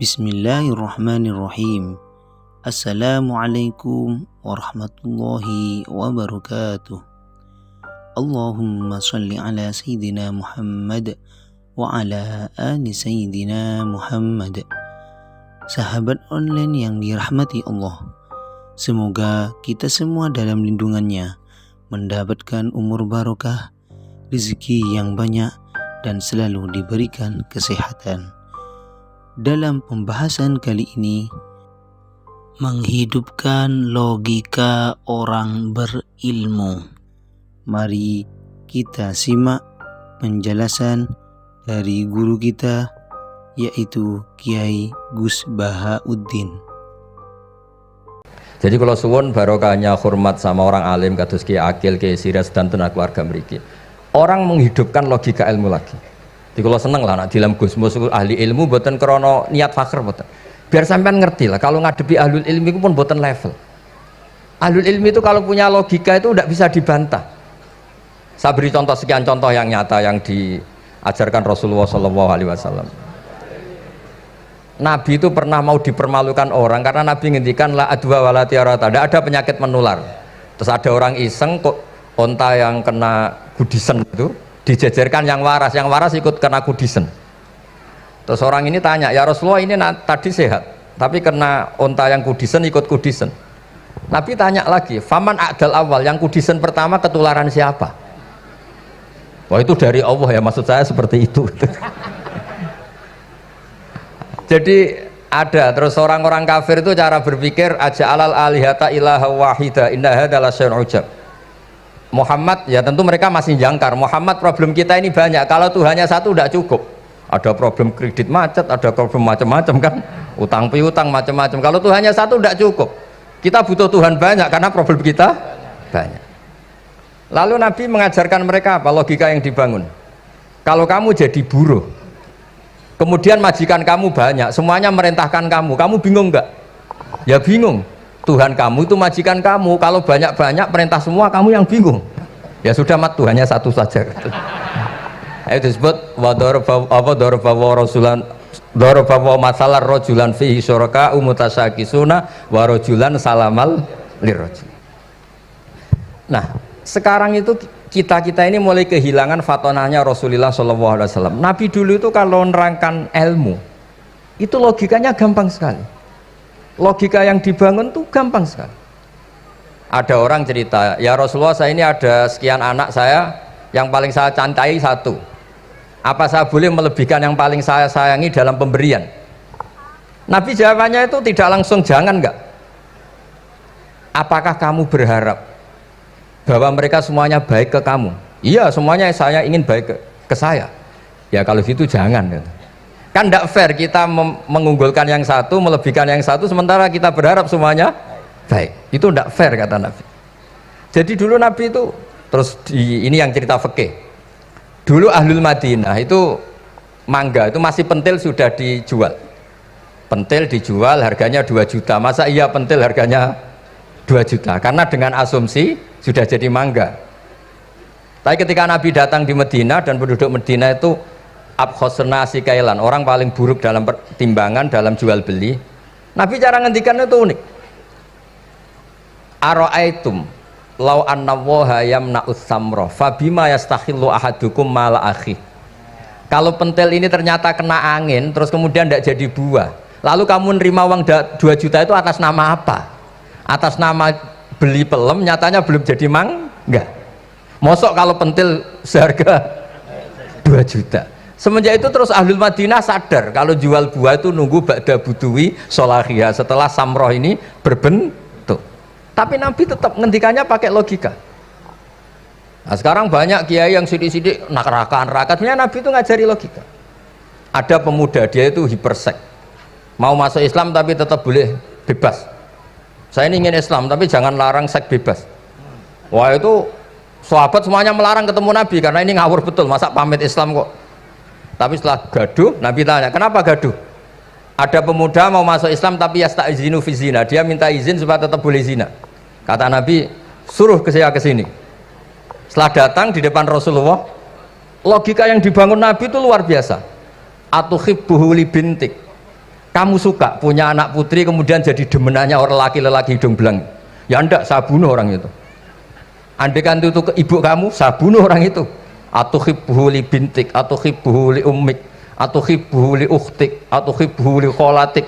Bismillahirrahmanirrahim. Assalamualaikum warahmatullahi wabarakatuh. Allahumma salli ala Sayyidina Muhammad wa ala ali Sayyidina Muhammad. Sahabat online yang dirahmati Allah, semoga kita semua dalam lindungannya mendapatkan umur barokah, rezeki yang banyak, dan selalu diberikan kesehatan. Dalam pembahasan kali ini, menghidupkan logika orang berilmu. Mari kita simak penjelasan dari guru kita, yaitu Kiai Gus Bahauddin. Jadi kalau suwun barokahnya hormat sama orang alim kados Ki Akil, Ki Siras dan tenaga keluarga mriki. Orang menghidupkan logika ilmu lagi. Jadi kalau seneng lah nak dalam Gusmus ahli ilmu boten krono niat fakir boten. Biar sampean ngerti lah kalau ngadepi ahlul ilmi itu pun boten level. Ahlul ilmi itu kalau punya logika itu tidak bisa dibantah. Saya beri contoh sekian contoh yang nyata yang diajarkan Rasulullah SAW. Nabi itu pernah mau dipermalukan orang karena Nabi ngendikan la adwa wala tiarata, tidak ada penyakit menular. Terus ada orang iseng kok onta yang kena gudisen itu dijejerkan yang waras ikut kena gudisen. Terus orang ini tanya, ya Rasulullah ini tadi sehat tapi kena onta yang gudisen ikut gudisen. Nabi tanya lagi, faman a'dal awal, yang gudisen pertama ketularan siapa? Wah itu dari Allah ya, maksud saya seperti itu. Jadi ada terus orang-orang kafir itu cara berpikir aja alal alihata ilaha wahida inna hadalah syai'un ujab. Muhammad ya tentu mereka masih jangkar, Muhammad problem kita ini banyak, kalau Tuhannya satu tidak cukup, ada problem kredit macet, ada problem macam-macam kan, utang piutang macam-macam, kalau Tuhannya satu tidak cukup, kita butuh Tuhan banyak karena problem kita banyak. Lalu Nabi mengajarkan mereka apa logika yang dibangun, kalau kamu jadi buruh kemudian majikan kamu banyak, semuanya merintahkan kamu bingung enggak? Ya bingung. Tuhan kamu itu majikan kamu, kalau banyak-banyak perintah semua kamu yang bingung. Ya sudah mat Tuhannya satu saja. Itu disebut darabawa masalah rojulan fihi syuraka umutasakisuna wa rojulan salamal lirrojul. Nah sekarang itu kita ini mulai kehilangan fatonahnya Rasulullah SAW. Nabi dulu itu kalau nerangkan ilmu itu logikanya gampang sekali. Logika yang dibangun tuh gampang sekali. Ada orang cerita, ya Rasulullah saya ini ada sekian anak saya, yang paling saya cintai satu. Apa saya boleh melebihkan yang paling saya sayangi dalam pemberian? Nabi jawabannya itu tidak langsung jangan enggak. Apakah kamu berharap bahwa mereka semuanya baik ke kamu? Iya semuanya saya ingin baik ke saya. Ya kalau gitu jangan. Kan tidak fair kita mengunggulkan yang satu, melebihkan yang satu, sementara kita berharap semuanya baik. Itu tidak fair kata Nabi. Jadi dulu Nabi itu, terus ini yang cerita fikih. Dulu Ahlul Madinah itu mangga, itu masih pentil sudah dijual. Pentil dijual harganya 2 juta. Masa iya pentil harganya 2 juta? Karena dengan asumsi sudah jadi mangga. Tapi ketika Nabi datang di Madinah dan penduduk Madinah itu abkhosnasi kailan, orang paling buruk dalam pertimbangan dalam jual beli. Nabi cara ngendikannya itu unik. Ara'aitum law anna waha yamna'us samra fabima yastakhillu ahadukum mala akhi. Kalau pentil ini ternyata kena angin terus kemudian tidak jadi buah, lalu kamu nerima uang 2 juta itu atas nama apa? Atas nama beli pelem, nyatanya belum jadi mangga. Mosok kalau pentil seharga 2 juta. Semenjak itu terus Ahlul Madinah sadar kalau jual buah itu nunggu ba'da buduwi solahiyah, setelah samroh ini berbentuk. Tapi Nabi tetap ngendikannya pakai logika. Nah sekarang banyak kiai yang sidik-sidik neraka, sebenarnya Nabi itu ngajari logika. Ada pemuda dia itu hipersek, mau masuk Islam tapi tetap boleh bebas. Saya ini ingin Islam tapi jangan larang seks bebas. Wah itu sahabat semuanya melarang ketemu Nabi karena ini ngawur betul, masa pamit Islam kok. Tapi setelah gaduh, Nabi tanya, kenapa gaduh? Ada pemuda mau masuk Islam tapi yasta'izinu fi zina, dia minta izin supaya tetap boleh zina. Kata Nabi, suruh saya ke sini. Setelah datang di depan Rasulullah, logika yang dibangun Nabi itu luar biasa. Atuhibbuhu li bintik, Kamu suka punya anak putri kemudian jadi demenannya orang laki-laki hidung belang? Ya ndak, saya bunuh orang itu. Andaikan itu ke ibu kamu, saya bunuh orang itu. Atuhibbuhu li bintik, atuhibbuhu li ummik, atuhibbuhu li ukhtik, atuhibbuhu li kholatik.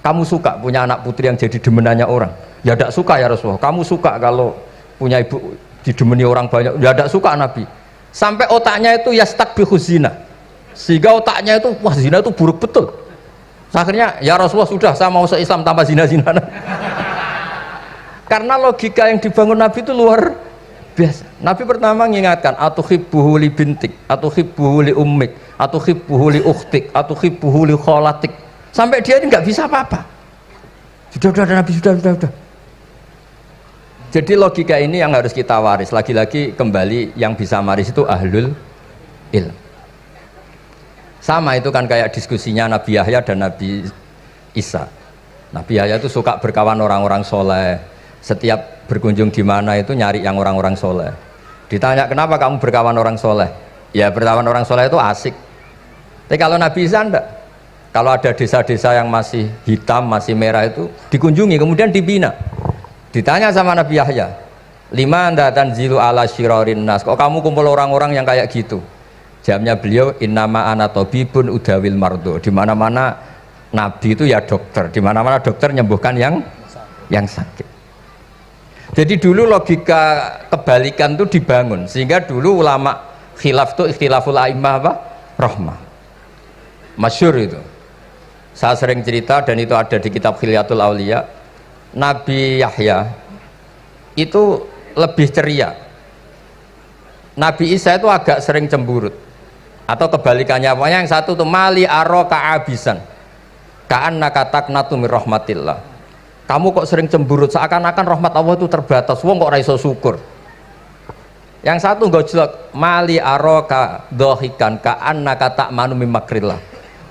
Kamu suka punya anak putri yang jadi demenannya orang? Ya ndak suka ya Rasulullah. Kamu suka kalau punya ibu didemeni orang banyak? Ya ndak suka Nabi. Sampai otaknya itu yastakbihu zina, sehingga otaknya itu wah zina itu buruk betul. Akhirnya ya Rasulullah sudah, saya mau se-Islam tanpa zina-zina. Karena logika yang dibangun Nabi itu luar biasa. Nabi pertama mengingatkan atuhibbuhu li bintik, atuhibbuhu li ummik, atuhibbuhu li ukhtik, atuhibbuhu li kholatik. Sampai dia ini nggak bisa apa-apa. Sudah Nabi sudah. Jadi logika ini yang harus kita waris. Lagi-lagi kembali yang bisa waris itu ahlul ilm. Sama itu kan kayak diskusinya Nabi Yahya dan Nabi Isa. Nabi Yahya itu suka berkawan orang-orang soleh. Setiap berkunjung di mana itu nyari yang orang-orang soleh. Ditanya kenapa kamu berkawan orang soleh? Ya berkawan orang soleh itu asik. Tapi kalau Nabi Isa enggak. Kalau ada desa-desa yang masih hitam, masih merah itu dikunjungi kemudian dibina. Ditanya sama Nabi Yahya, lima anda tanzilu ala syirarin nas. Kok kamu kumpul orang-orang yang kayak gitu? Jawabnya beliau, innama ana tabibun udawil mardo. Di mana-mana nabi itu ya dokter, di mana-mana dokter menyembuhkan yang sakit. Jadi dulu logika kebalikan itu dibangun, sehingga dulu ulama khilaf itu ikhtilaful a'immah apa? Rahmah. Masyhur itu. Saya sering cerita dan itu ada di kitab Khilyatul Auliya. Nabi Yahya itu lebih ceria. Nabi Isa itu agak sering cemburut. Atau kebalikannya, pokoknya yang satu tuh mali aro ka'abisan ka'annaka taqnatu mir rahmatillah. Kamu kok sering cemburut, seakan-akan rahmat Allah itu terbatas, wong kok ora iso syukur. Yang satu gojlok, mali aro ka dohikan ka'annaka ta'manu mim makrillah.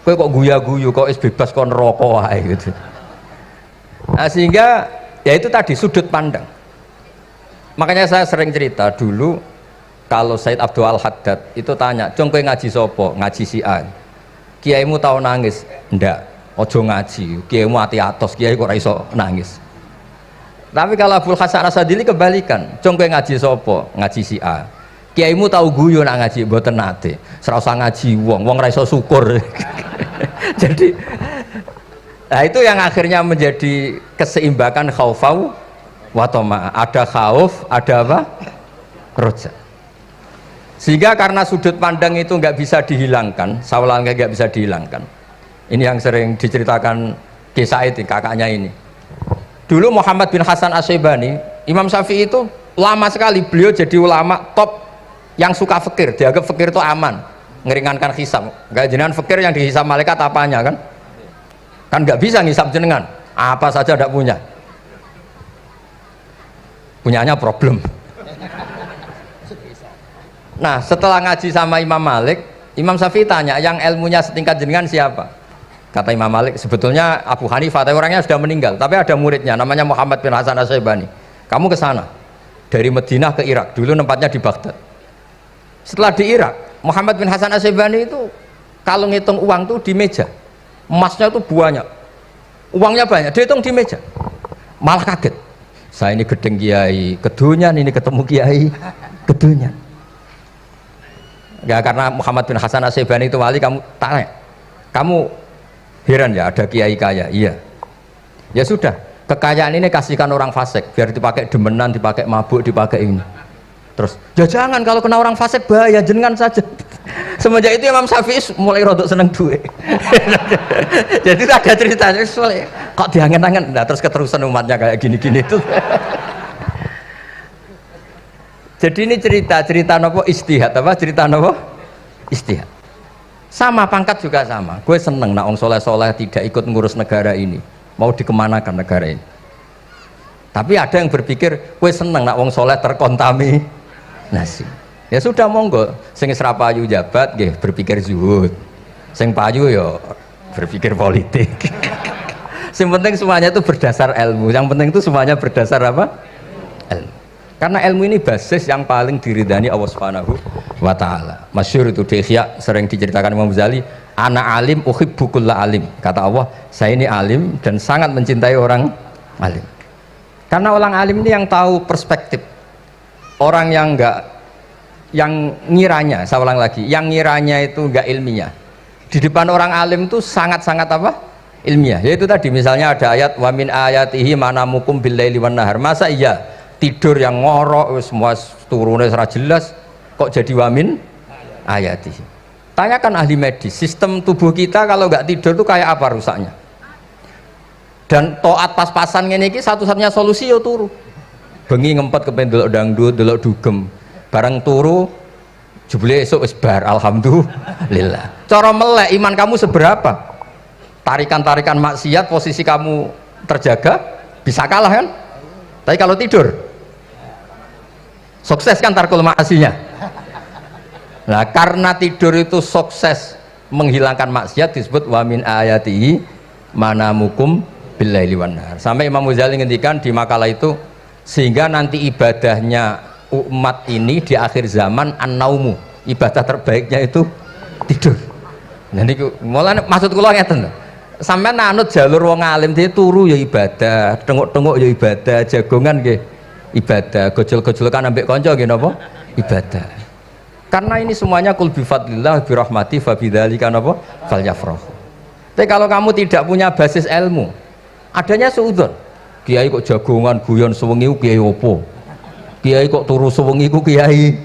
Kowe kok guya-guyu, kok is bebas kon neraka wae gitu. Nah, sehingga ya itu tadi sudut pandang. Makanya saya sering cerita dulu kalau Said Abdul Al-Haddad itu tanya, "Cung kowe ngaji sopo?" "Ngaji si A." "Kiaimu tau nangis?" "Ndak." "Ojo ngaji, kiaimu ati atos, kiai kok ora iso nangis." Tapi kalau Abdul Hasan Asadili kebalikan, "Cung kowe ngaji sopo?" "Ngaji si A." "Kiaimu tau guyu nak ngaji?" "Mboten nate." "Ora usah ngaji wong ora iso syukur." Jadi nah itu yang akhirnya menjadi keseimbangan khaufau wa tama. Ada khauf, ada apa? Roja. Sehingga karena sudut pandang itu nggak bisa dihilangkan, sawalangnya nggak bisa dihilangkan. Ini yang sering diceritakan Kisah itu kakaknya ini. Dulu Muhammad bin Hasan Asy'ibani, Imam Syafi'i itu lama sekali beliau jadi ulama top yang suka fikir, dianggap fikir itu aman, ngeringankan hisab. Nggak jenengan fikir yang dihisab malaikat apanya kan? Kan nggak bisa ngisab jenengan, apa saja tidak punya. Punyanya problem. Nah setelah ngaji sama Imam Malik, Imam Syafi'i tanya, yang ilmunya setingkat jenengan siapa? Kata Imam Malik, sebetulnya Abu Hanifah, tapi orangnya sudah meninggal, tapi ada muridnya namanya Muhammad bin Hasan Asy'ibani. Kamu ke sana dari Madinah ke Irak, dulu tempatnya di Baghdad. Setelah di Irak, Muhammad bin Hasan Asy'ibani itu kalau ngitung uang tuh di meja, emasnya tuh banyak, uangnya banyak, dihitung di meja. Malah kaget, saya ini gedeng kiai kedunyan, ini ketemu kiai kedunyan. Ya karena Muhammad bin Hasan Asy'ibani itu wali, kamu tanya, kamu heran ya ada kiai kaya? Iya. Ya sudah, kekayaan ini kasihkan orang fasik, biar dipakai demenan, dipakai mabuk, dipakai ini. Terus, ya jangan, kalau kena orang fasik bahaya, jenengan saja. Semenjak itu Imam Syafi'i mulai rodok seneng duit. Jadi ada ceritanya, kok diangen-angen, nah terus keterusan umatnya kayak gini-gini itu. Jadi ini cerita nopo istihad, apa cerita nopo istihad. Sama pangkat juga sama. Gue seneng nak orang soleh-soleh tidak ikut ngurus negara ini, mau dikemanakan negara ini. Tapi ada yang berpikir, gue seneng nak orang soleh terkontaminasi. Ya sudah monggo, sing serapayu jabat, gih berpikir zuhud. Sing payu yo berpikir politik. Yang penting semuanya itu berdasar ilmu. Yang penting itu semuanya berdasar apa? Ilmu. Karena ilmu ini basis yang paling diridani Allah Subhanahu wa ta'ala. Masyhur itu di Ihya sering diceritakan Imam Ghazali, Ana alim uhibbu kulla alim. Kata Allah, saya ini alim dan sangat mencintai orang alim. Karena orang alim ini yang tahu perspektif. Orang yang enggak, yang ngiranya, saya ulang lagi, yang ngiranya itu enggak ilmiah. Di depan orang alim itu sangat-sangat apa? Ilmiah. Yaitu tadi misalnya ada ayat wa min ayatihi manamukum billaili wan nahar. Masa iya tidur yang ngorok semua turunnya secara jelas kok jadi wa min ayatihi. Tanyakan ahli medis, sistem tubuh kita kalau nggak tidur itu kayak apa rusaknya. Dan toat pas-pasan ini satu-satunya solusi yo turu. Bengi ngempet kepen delok dangdut, delok dugem. Barang turu jebule esuk wis bar, alhamdulillah. Cara melek iman kamu seberapa? Tarikan-tarikan maksiat posisi kamu terjaga bisa kalah kan? Tapi kalau tidur sukses kan tarkul maksinya. Nah, karena tidur itu sukses menghilangkan maksiat disebut wa min ayatihi manamukum billaili wan nahar. Sampai Imam Ghazali ngendikan di makalah itu sehingga nanti ibadahnya umat ini di akhir zaman an-naumu, ibadah terbaiknya itu tidur. Nah niku mulane maksud kula ngeten lho. Sampeyan anut jalur wong alim dia turu ya ibadah, tengok-tengok ya ibadah, jagongan nggih ibadah, gojol-gojolkan ambek kanca nggih napa? Ibadah. Karena ini semuanya kul bi fadlillah bi rahmati fa bidzalika napa? Falyafrahu. Tapi kalau kamu tidak punya basis ilmu, adanya suudzon. Kiai kok jagongan guyon sewengi ku kiai opo? Kiai kok turu sewengi ku kiai.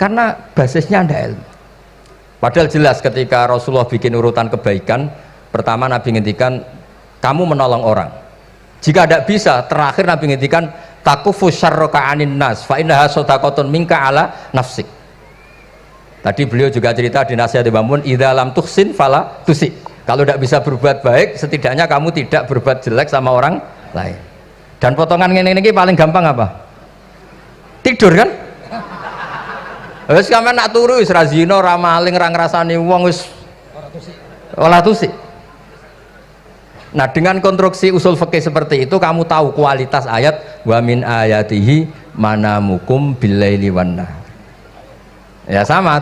Karena basisnya ada ilmu. Padahal jelas ketika Rasulullah bikin urutan kebaikan, pertama Nabi ngendikan kamu menolong orang. Jika tidak bisa, terakhir Nabi ngendikan takufu syarraka anin nas fa innaha shadaqatun minka ala nafsik. Tadi beliau juga cerita di nasihat Imam Mun, idza lam tuhsin fala tusi. Kalau tidak bisa berbuat baik, setidaknya kamu tidak berbuat jelek sama orang lain. Dan potongan ini paling gampang apa? Tidur kan? Wis sampean nak turu wis ra zina, ra maling, ra ngrasani wong wis ora tusi. Nah, dengan konstruksi usul fikih seperti itu kamu tahu kualitas ayat wa min ayatihi manamukum billaili wan nahar. Ya sama,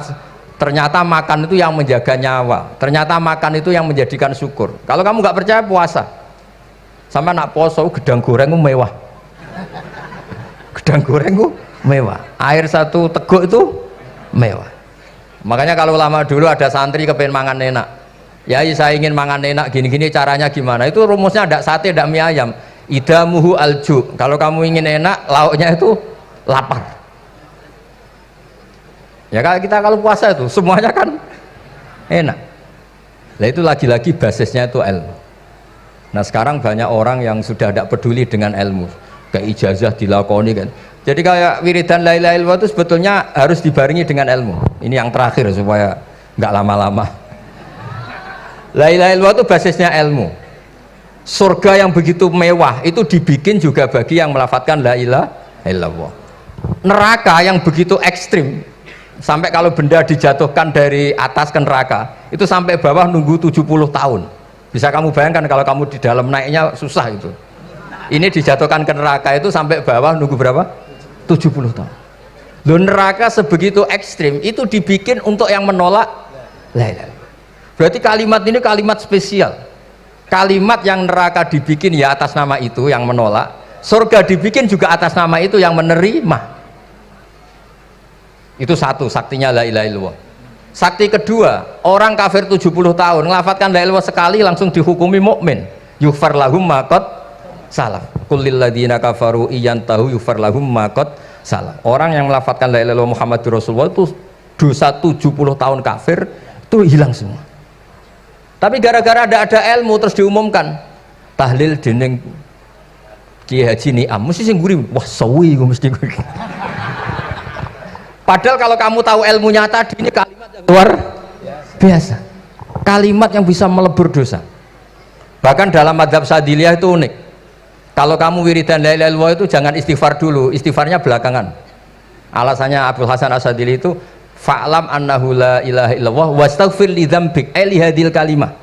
ternyata makan itu yang menjaga nyawa, ternyata makan itu yang menjadikan syukur. Kalau kamu nggak percaya puasa, sama nak poso gedang goreng mewah, gedang goreng mewah, air satu teguk itu mewah. Makanya kalau lama dulu ada santri kepengen mangan enak, ya saya ingin mangan enak gini-gini caranya gimana, itu rumusnya ada sate, ada mie ayam, idamuhu alju. Kalau kamu ingin enak, lauknya itu lapar. Ya kita kalau puasa itu semuanya kan enak. Nah itu lagi-lagi basisnya itu ilmu. Nah sekarang banyak orang yang sudah tidak peduli dengan ilmu, kayak ijazah dilakoni kan. Jadi kayak wiridan la ilaha illallah itu sebetulnya harus dibarengi dengan ilmu. Ini yang terakhir supaya nggak lama-lama. La ilaha illallah itu basisnya ilmu. Surga yang begitu mewah itu dibikin juga bagi yang melafadzkan la ilaha illallah. Neraka yang begitu ekstrim, sampai kalau benda dijatuhkan dari atas ke neraka itu sampai bawah nunggu 70 tahun. Bisa kamu bayangkan kalau kamu di dalam naiknya susah itu. Ini dijatuhkan ke neraka itu sampai bawah nunggu berapa? 70 tahun. Loh, neraka sebegitu ekstrim itu dibikin untuk yang menolak la ilaha. Berarti kalimat ini kalimat spesial. Kalimat yang neraka dibikin ya atas nama itu yang menolak, surga dibikin juga atas nama itu yang menerima. Itu satu saktinya la ilaha illallah. Sakti kedua, orang kafir 70 tahun ngelafatkan la ilaha illallah sekali langsung dihukumi mukmin. Yughfar lahum ma qad salaf. Qul lil ladzina kafaru iyantahu yughfar lahum ma qad salaf. Orang yang melafatkan la ilaha illallah Muhammadur Rasulullah itu dosa 70 tahun kafir itu hilang semua. Tapi gara-gara ada ilmu terus diumumkan tahlil dening Kiai Haji Niam mesti sing nguri wah sawi mesti. Padahal kalau kamu tahu ilmunya tadi ini kalimat yang luar biasa, kalimat yang bisa melebur dosa. Bahkan dalam madzhab Sadiliyah itu unik. Kalau kamu wiridan la ilaha illallah itu jangan istighfar dulu, istighfarnya belakangan. Alasannya Abdul Hasan As-Sadili itu fa'lam annahu la ilaha illallah wastaghfir li dzambik li hadil kalimah.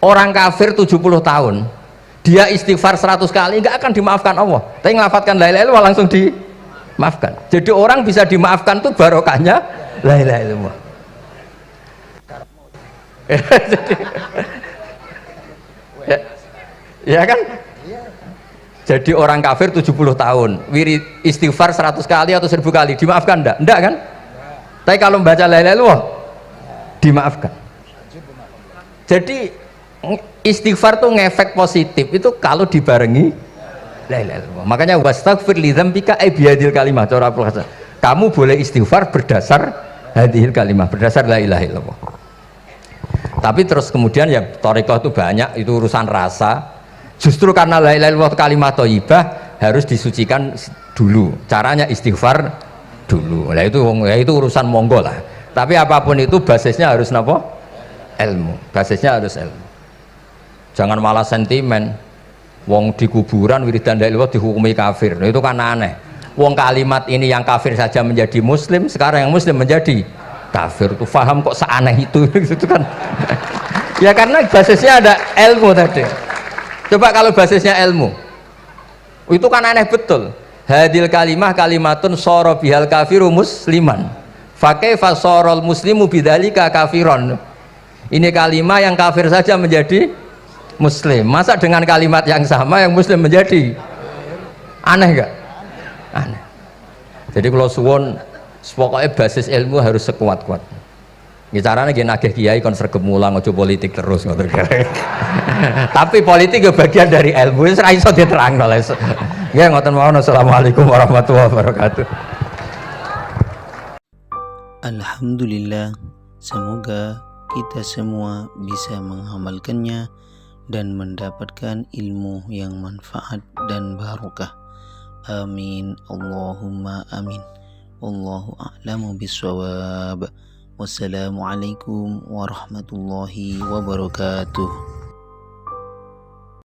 Orang kafir 70 tahun dia istighfar 100 kali enggak akan dimaafkan Allah. Tapi ngelafatkan la ilaha illallah langsung dimaafkan. Jadi orang bisa dimaafkan tuh barokahnya la ilaha illallah. ya, ya kan? Jadi orang kafir 70 tahun, wirid istighfar 100 kali atau 1000 kali, dimaafkan enggak? Enggak kan? Tapi kalau membaca la ilaha illallah dimaafkan. Jadi istighfar tuh ngefek positif itu kalau dibarengi la ilaha illallah. Makanya wastaghfir li dzambika ay bihadil kalimah, cara Abdul Hasan. Kamu boleh istighfar berdasar hadhil kalimah, berdasar la ilaha illallah. Tapi terus kemudian ya thariqah itu banyak, itu urusan rasa. Justru karena la ilaha illallah kalimat thayyibah harus disucikan dulu. Caranya istighfar dulu. Nah itu urusan monggo lah. Tapi apapun itu basisnya harus napa? Ilmu. Basisnya harus ilmu. Jangan malah sentimen. Wong di kuburan wiridan la ilaha illallah dihukumi kafir. Nah, itu kan aneh. Wong kalimat ini yang kafir saja menjadi muslim, sekarang yang muslim menjadi kafir. Itu faham kok seaneh itu gitu kan. Ya karena basisnya ada ilmu tadi. Coba kalau basisnya ilmu, itu kan aneh betul. Hadil kalimah kalimatun soro bihal kafiru musliman. Fakaifa sorol muslimu bidzalika kafiron. Ini kalimat yang kafir saja menjadi muslim. Masa dengan kalimat yang sama yang muslim menjadi aneh gak? Aneh. Jadi kalau suwon, pokoknya basis ilmu harus sekuat-kuat. Ini caranya gini nagih kiai kon sregep mulang ojo politik terus ngoten. Tapi politik ya bagian dari ilmu, wis ra iso diterangno les. Nggih ngoten mawon. Assalamualaikum warahmatullahi wabarakatuh. Alhamdulillah, semoga kita semua bisa mengamalkannya dan mendapatkan ilmu yang manfaat dan barokah. Amin. Allahumma amin. Wallahu a'lamu bissawab. Wassalamualaikum warahmatullahi wabarakatuh.